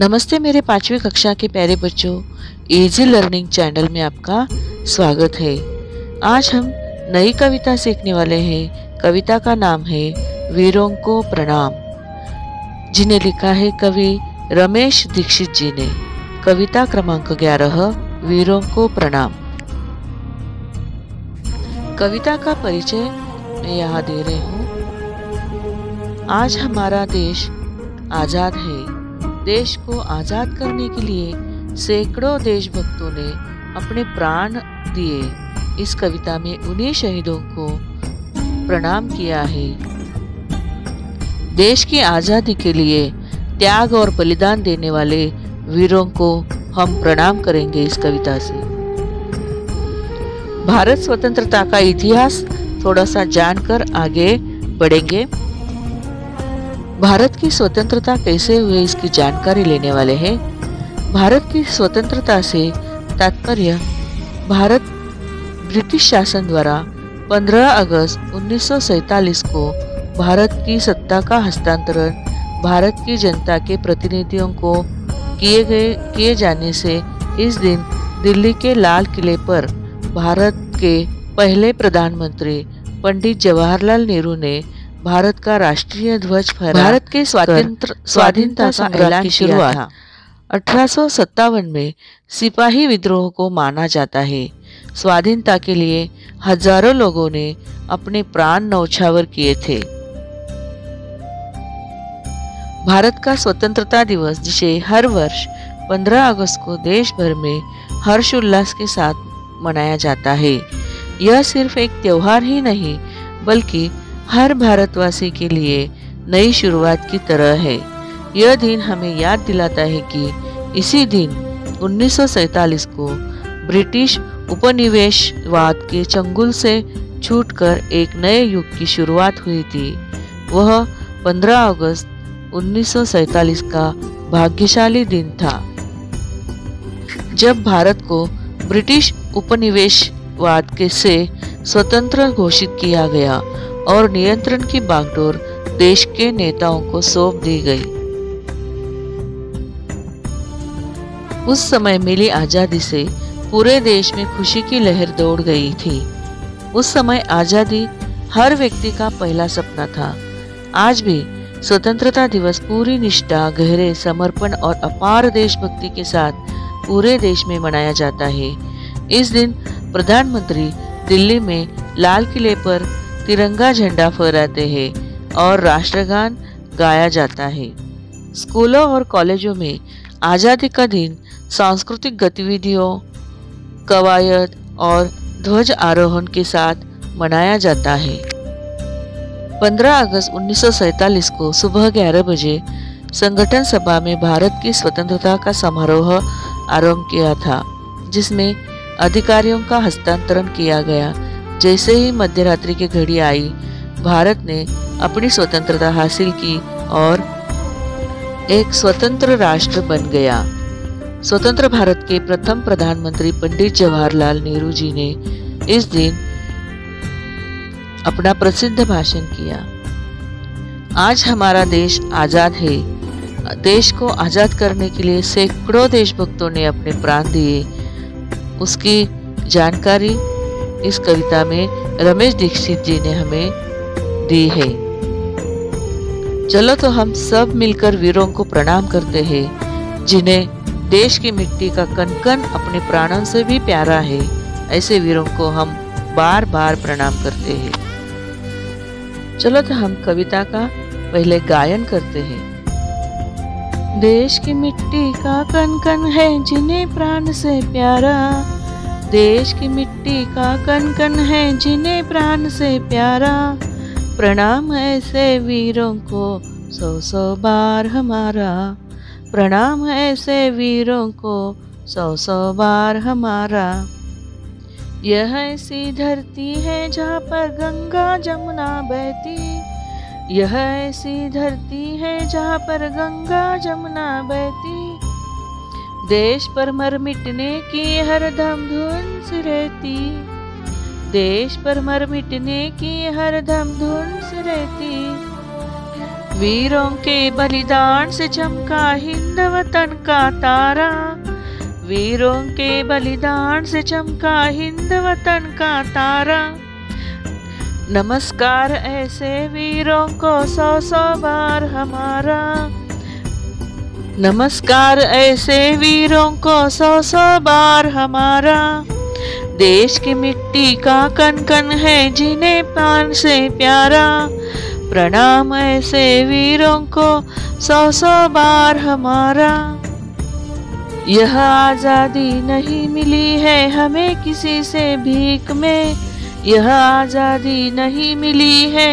नमस्ते मेरे 5वीं कक्षा के प्यारे बच्चों, इजी लर्निंग चैनल में आपका स्वागत है। आज हम नई कविता सीखने वाले हैं। कविता का नाम है वीरों को प्रणाम, जिन्हें लिखा है कवि रमेश दीक्षित जी ने। कविता क्रमांक 11, वीरों को प्रणाम। कविता का परिचय मैं यहाँ दे रही हूँ। आज हमारा देश आज़ाद है। देश को आज़ाद करने के लिए सैकड़ों देशभक्तों ने अपने प्राण दिए। इस कविता में उन्हीं शहीदों को प्रणाम किया है। देश की आज़ादी के लिए त्याग और बलिदान देने वाले वीरों को हम प्रणाम करेंगे इस कविता से। भारत स्वतंत्रता का इतिहास थोड़ा सा जानकर आगे बढ़ेंगे। भारत की स्वतंत्रता कैसे हुई, इसकी जानकारी लेने वाले हैं। भारत की स्वतंत्रता से तात्पर्य भारत ब्रिटिश शासन द्वारा 15 अगस्त 1947 को भारत की सत्ता का हस्तांतरण भारत की जनता के प्रतिनिधियों को किए जाने से इस दिन दिल्ली के लाल किले पर भारत के पहले प्रधानमंत्री पंडित जवाहरलाल नेहरू ने भारत का राष्ट्रीय ध्वज फहरा भारत के स्वाधीनता का ऐलान की शुरुआत 1857 में सिपाही विद्रोह को माना जाता है। स्वाधीनता के लिए हजारों लोगों ने अपने प्राण न्यौछावर किए थे। भारत का स्वतंत्रता दिवस, जिसे हर वर्ष 15 अगस्त को देश भर में हर्षोल्लास के साथ मनाया जाता है, यह सिर्फ एक त्योहार ही नहीं बल्कि हर भारतवासी के लिए नई शुरुआत की तरह है। यह दिन हमें याद दिलाता है कि इसी दिन 1947 को ब्रिटिश उपनिवेशवाद के चंगुल से छूटकर एक नए युग की शुरुआत हुई थी। वह 15 अगस्त 1947 का भाग्यशाली दिन था, जब भारत को ब्रिटिश उपनिवेशवाद से स्वतंत्र घोषित किया गया और नियंत्रण की बागडोर देश के नेताओं को सौंप दी गई। उस समय मिली आजादी से पूरे देश में खुशी की लहर दौड़ गई थी। उस समय आजादी हर व्यक्ति का पहला सपना था। आज भी स्वतंत्रता दिवस पूरी निष्ठा, गहरे समर्पण और अपार देशभक्ति के साथ पूरे देश में मनाया जाता है। इस दिन प्रधानमंत्री दिल्ली में लाल किले पर तिरंगा झंडा फहराते हैं और राष्ट्रगान गाया जाता है। स्कूलों और कॉलेजों में आज़ादी का दिन सांस्कृतिक गतिविधियों, कवायद और ध्वज आरोहण के साथ मनाया जाता है। 15 अगस्त 1947 को सुबह 11 बजे संगठन सभा में भारत की स्वतंत्रता का समारोह आरंभ किया था, जिसमें अधिकारियों का हस्तांतरण किया गया। जैसे ही मध्यरात्रि की घड़ी आई, भारत ने अपनी स्वतंत्रता हासिल की और एक स्वतंत्र राष्ट्र बन गया। स्वतंत्र भारत के प्रथम प्रधानमंत्री पंडित जवाहरलाल नेहरू जी ने इस दिन अपना प्रसिद्ध भाषण किया। आज हमारा देश आजाद है। देश को आजाद करने के लिए सैकड़ों देशभक्तों ने अपने प्राण दिए। उसकी जानकारी इस कविता में रमेश दीक्षित जी ने हमें दी है। चलो तो हम सब मिलकर वीरों को प्रणाम करते हैं, जिन्हें देश की मिट्टी का कण-कण अपने प्राणों से भी प्यारा है। ऐसे वीरों को हम बार बार प्रणाम करते हैं। चलो तो हम कविता का पहले गायन करते हैं। देश की मिट्टी का कण-कण है जिन्हें प्राण से प्यारा, देश की मिट्टी का कण-कण है जिन्हें प्राण से प्यारा। प्रणाम ऐसे वीरों को 100-100 बार हमारा, प्रणाम ऐसे वीरों को 100-100 बार हमारा। यह ऐसी धरती है जहाँ पर गंगा जमुना बहती, यह ऐसी धरती है जहाँ पर गंगा जमुना बहती। देश पर मर मिटने की हरदम धुन सी रहती, देश पर मर मिटने की हरदम धुन सी रहती। वीरों के बलिदान से चमका हिंद वतन का तारा। वीरों के बलिदान से चमका हिंद वतन का तारा। नमस्कार ऐसे वीरों को सौ सौ बार हमारा। नमस्कार ऐसे वीरों को सौ सौ बार हमारा। देश की मिट्टी का कण कण है जिन्हें प्राण से प्यारा। प्रणाम ऐसे वीरों को सौ सौ बार हमारा। यह आजादी नहीं मिली है हमें किसी से भीख में। यह आजादी नहीं मिली है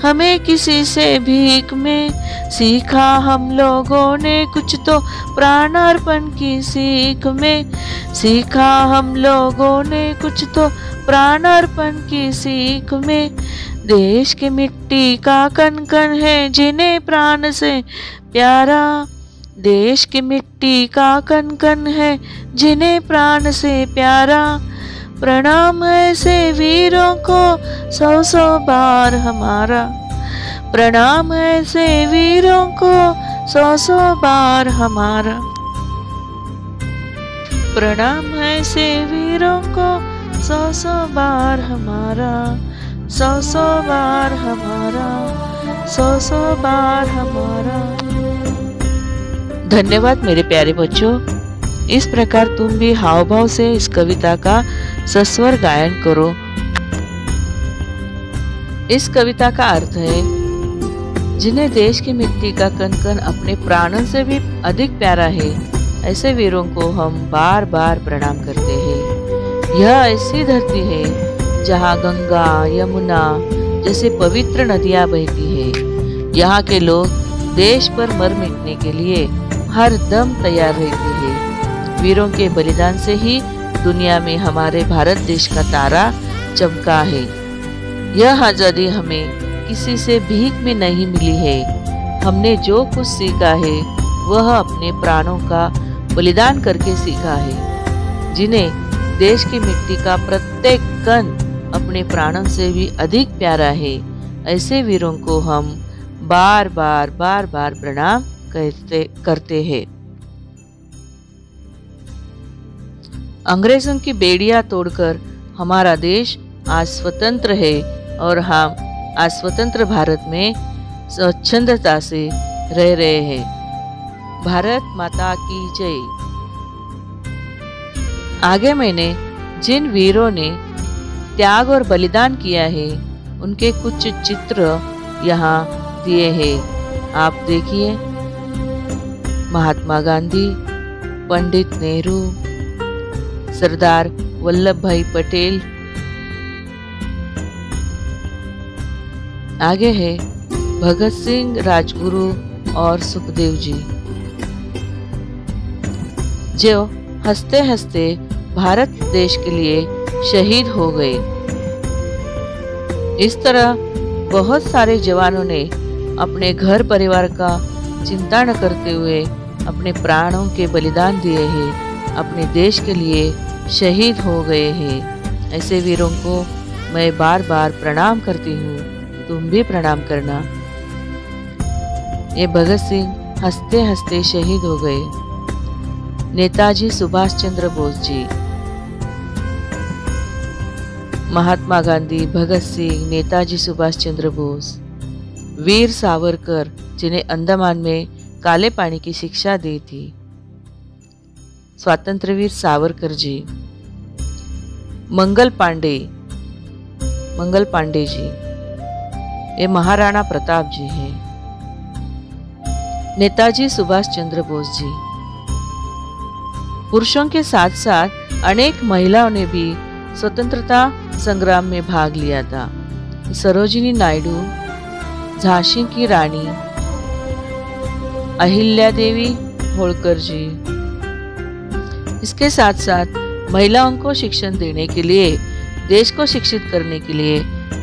हमें किसी से भीख में। सीखा हम लोगों ने कुछ तो प्राण अर्पण की सीख में। सीखा हम लोगों ने कुछ तो प्राण अर्पण की सीख में। देश की मिट्टी का कण कण है जिन्हें प्राण से प्यारा। देश की मिट्टी का कण कण है जिन्हें प्राण से प्यारा। प्रणाम ऐसे वीरों को सौ सौ बार हमारा। प्रणाम ऐसे वीरों को सौ सौ बार हमारा। प्रणाम ऐसे वीरों को सौ सौ बार हमारा। सौ सौ बार हमारा। सौ सौ बार हमारा। धन्यवाद मेरे प्यारे बच्चों। इस प्रकार तुम भी हाव भाव से इस कविता का सस्वर गायन करो। इस कविता का अर्थ है, जिन्हें देश की मिट्टी का कण कण अपने प्राणों से भी अधिक प्यारा है, ऐसे वीरों को हम बार बार प्रणाम करते हैं। यह ऐसी धरती है जहाँ गंगा यमुना जैसे पवित्र नदियाँ बहती है। यहाँ के लोग देश पर मर मिटने के लिए हर दम तैयार रहते हैं। वीरों के बलिदान से ही दुनिया में हमारे भारत देश का तारा चमका है। यह आजादी हमें किसी से भीख में नहीं मिली है। हमने जो कुछ सीखा है वह अपने प्राणों का बलिदान करके सीखा है। जिन्हें देश की मिट्टी का प्रत्येक कण अपने प्राणों से भी अधिक प्यारा है, ऐसे वीरों को हम बार बार प्रणाम करते हैं। अंग्रेजों की बेड़ियां तोड़कर हमारा देश आज स्वतंत्र है और हम आज स्वतंत्र भारत में स्वच्छंदता से रह रहे हैं। भारत माता की जय। आगे मैंने जिन वीरों ने त्याग और बलिदान किया है उनके कुछ चित्र यहाँ दिए हैं, आप देखिए। महात्मा गांधी, पंडित नेहरू, सरदार वल्लभ भाई पटेल। आगे है भगत सिंह, राजगुरु और सुखदेव जी, जो हंसते हंसते भारत देश के लिए शहीद हो गए। इस तरह बहुत सारे जवानों ने अपने घर परिवार का चिंता न करते हुए अपने प्राणों के बलिदान दिए हैं, अपने देश के लिए शहीद हो गए हैं। ऐसे वीरों को मैं बार बार प्रणाम करती हूँ, तुम भी प्रणाम करना। ये भगत सिंह हंसते हंसते शहीद हो गए। नेताजी सुभाष चंद्र बोस जी, महात्मा गांधी, भगत सिंह, नेताजी सुभाष चंद्र बोस, वीर सावरकर जिन्हें अंडमान में काले पानी की शिक्षा दी थी, स्वातंत्र्यवीर सावरकर जी, मंगल पांडे जी, ये महाराणा प्रताप जी हैं, नेताजी सुभाष चंद्र बोस जी। पुरुषों के साथ साथ अनेक महिलाओं ने भी स्वतंत्रता संग्राम में भाग लिया था। सरोजिनी नायडू, झांसी की रानी अहिल्या देवी होलकर जी। इसके साथ साथ महिलाओं को शिक्षण देने के लिए, देश को शिक्षित करने के लिए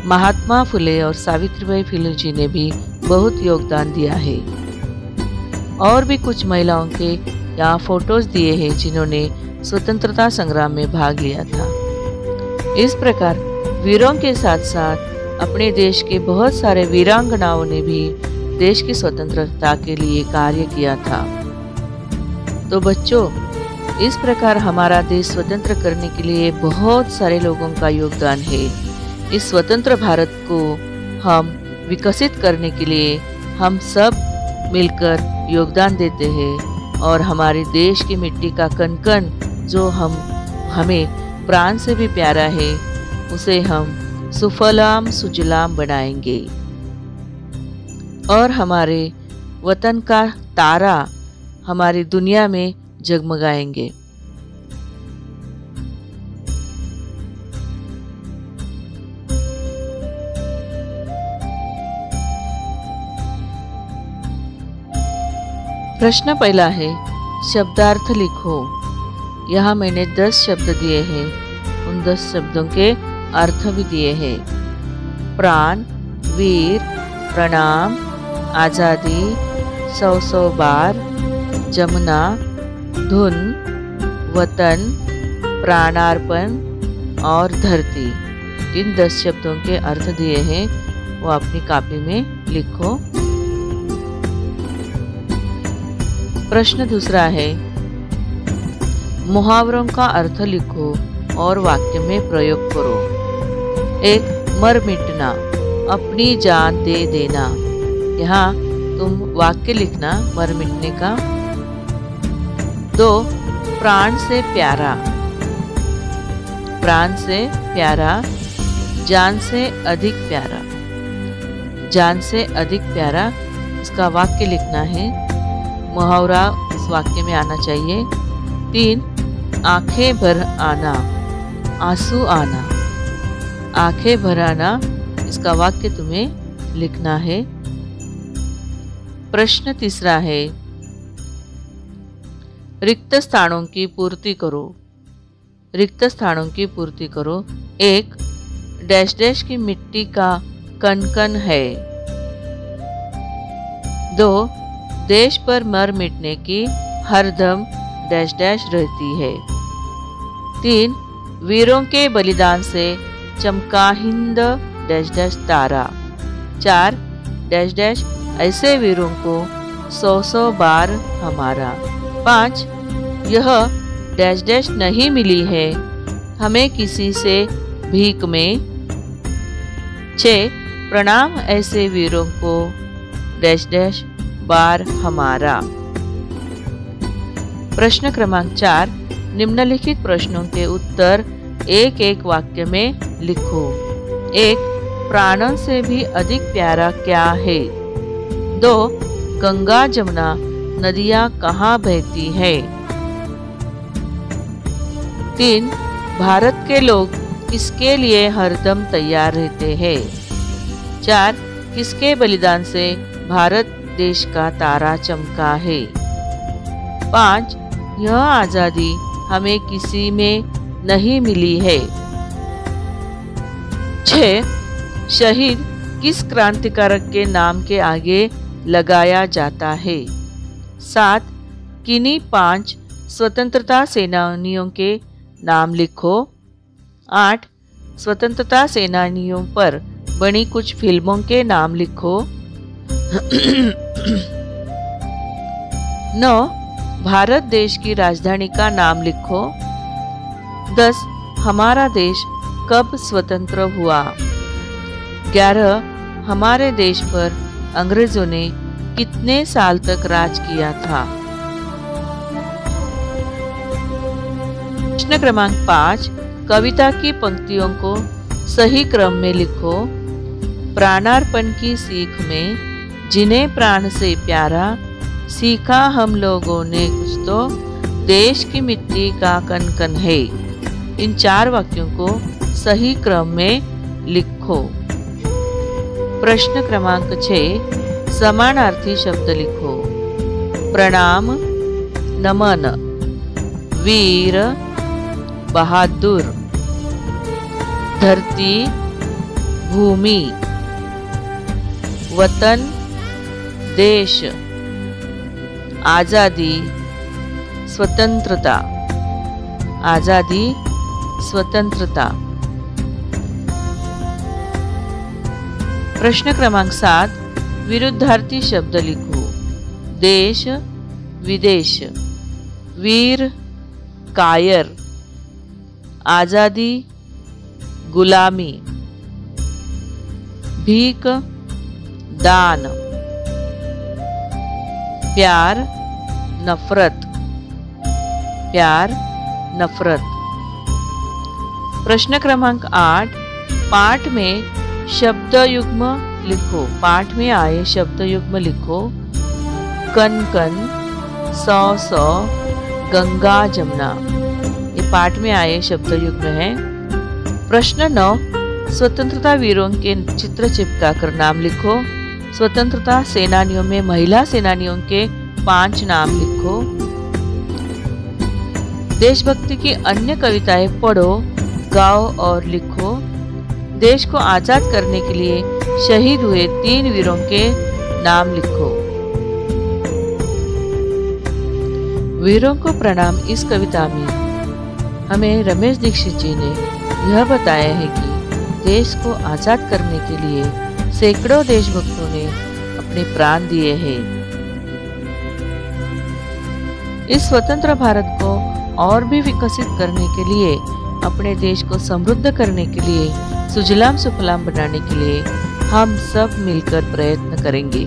महात्मा फुले और सावित्रीबाई फुले जी ने भी बहुत योगदान दिया है। और भी कुछ महिलाओं के यहाँ फोटोज दिए हैं जिन्होंने स्वतंत्रता संग्राम में भाग लिया था। इस प्रकार वीरों के साथ साथ अपने देश के बहुत सारे वीरांगनाओं ने भी देश की स्वतंत्रता के लिए कार्य किया था। तो बच्चों, इस प्रकार हमारा देश स्वतंत्र करने के लिए बहुत सारे लोगों का योगदान है। इस स्वतंत्र भारत को हम विकसित करने के लिए हम सब मिलकर योगदान देते हैं और हमारे देश की मिट्टी का कण कण जो हमें प्राण से भी प्यारा है, उसे हम सुफलाम सुजलाम बनाएंगे और हमारे वतन का तारा हमारी दुनिया में जगमगाएंगे। प्रश्न पहला है, शब्दार्थ लिखो। यहाँ मैंने 10 शब्द दिए हैं, उन 10 शब्दों के अर्थ भी दिए हैं। प्राण, वीर, प्रणाम, आज़ादी, 100 बार, जमुना, धुन, वतन, प्राणार्पण और धरती। इन 10 शब्दों के अर्थ दिए हैं, वो अपनी कॉपी में लिखो। प्रश्न दूसरा है, मुहावरों का अर्थ लिखो और वाक्य में प्रयोग करो। 1. मर मिटना, अपनी जान दे देना। यहाँ तुम वाक्य लिखना मर मिटने का। 2. प्राण से प्यारा, प्राण से प्यारा, जान से अधिक प्यारा। जान से अधिक प्यारा, इसका वाक्य लिखना है। मुहावरा इस वाक्य में आना चाहिए। 3. आंखें भर आना, आंसू आना। आंखें भर आना, इसका वाक्य तुम्हें लिखना है। प्रश्न तीसरा है, रिक्त स्थानों की पूर्ति करो। रिक्त स्थानों की पूर्ति करो। 1. डैश डैश की मिट्टी का कण कण है। 2. देश पर मर मिटने की हरदम डैश डैश रहती है। 3. वीरों के बलिदान से चमका हिंद डैश डैश तारा। 4. डैश डैश ऐसे वीरों को 100 बार हमारा। 5. यह डैश डैश नहीं मिली है हमें किसी से भीख में। 6. प्रणाम ऐसे वीरों को डैश डैश बार हमारा। प्रश्न क्रमांक 4, निम्नलिखित प्रश्नों के उत्तर एक एक वाक्य में लिखो। 1. प्राणों से भी अधिक प्यारा क्या है? 2. गंगा जमुना नदियाँ कहाँ बहती है? 3. भारत के लोग किसके लिए हरदम तैयार रहते हैं? 4. किसके बलिदान से भारत देश का तारा चमका है? 5. यह आजादी हमें किसी में नहीं मिली है। 6. शहीद किस क्रांतिकारक के नाम के आगे लगाया जाता है? 7. किन्हीं 5 स्वतंत्रता सेनानियों के नाम लिखो। 8. स्वतंत्रता सेनानियों पर बनी कुछ फिल्मों के नाम लिखो। 9. भारत देश की राजधानी का नाम लिखो। 10. हमारा देश कब स्वतंत्र हुआ? 11. हमारे देश पर अंग्रेजों ने कितने साल तक राज किया था? प्रश्न क्रमांक 5, कविता की पंक्तियों को सही क्रम में लिखो। प्राणार्पण की सीख में जिन्हें प्राण से प्यारा, सीखा हम लोगों ने कुछ तो, देश की मिट्टी का कण कण है। इन 4 वाक्यों को सही क्रम में लिखो। प्रश्न क्रमांक 6, समानार्थी शब्द लिखो। प्रणाम, नमन, वीर, बहादुर, धरती, भूमि, वतन, देश, आजादी, स्वतंत्रता। आजादी, स्वतंत्रता। प्रश्न क्रमांक 7, विरुद्धार्थी शब्द लिखो। देश विदेश, वीर कायर, आजादी गुलामी, भीख दान, प्यार नफरत, प्यार नफरत। प्रश्न क्रमांक 8, पाठ में शब्द युग्म लिखो। पाठ में आए शब्द युग्म लिखो। कन कन, सौ सौ, गंगा जमुना, ये पाठ में आए शब्द युग्म हैं। प्रश्न 9, स्वतंत्रता वीरों के चित्र चिपका कर नाम लिखो। स्वतंत्रता सेनानियों में महिला सेनानियों के 5 नाम लिखो। देशभक्ति की अन्य कविताएं पढ़ो, गाओ और लिखो। देश को आजाद करने के लिए शहीद हुए 3 वीरों के नाम लिखो। वीरों को प्रणाम इस कविता में हमें रमेश दीक्षित जी ने यह बताया है कि देश को आजाद करने के लिए सैकड़ों देशभक्तों ने अपने प्राण दिए हैं। इस स्वतंत्र भारत को और भी विकसित करने के लिए, अपने देश को समृद्ध करने के लिए, सुजलाम सुफलाम बनाने के लिए हम सब मिलकर प्रयत्न करेंगे।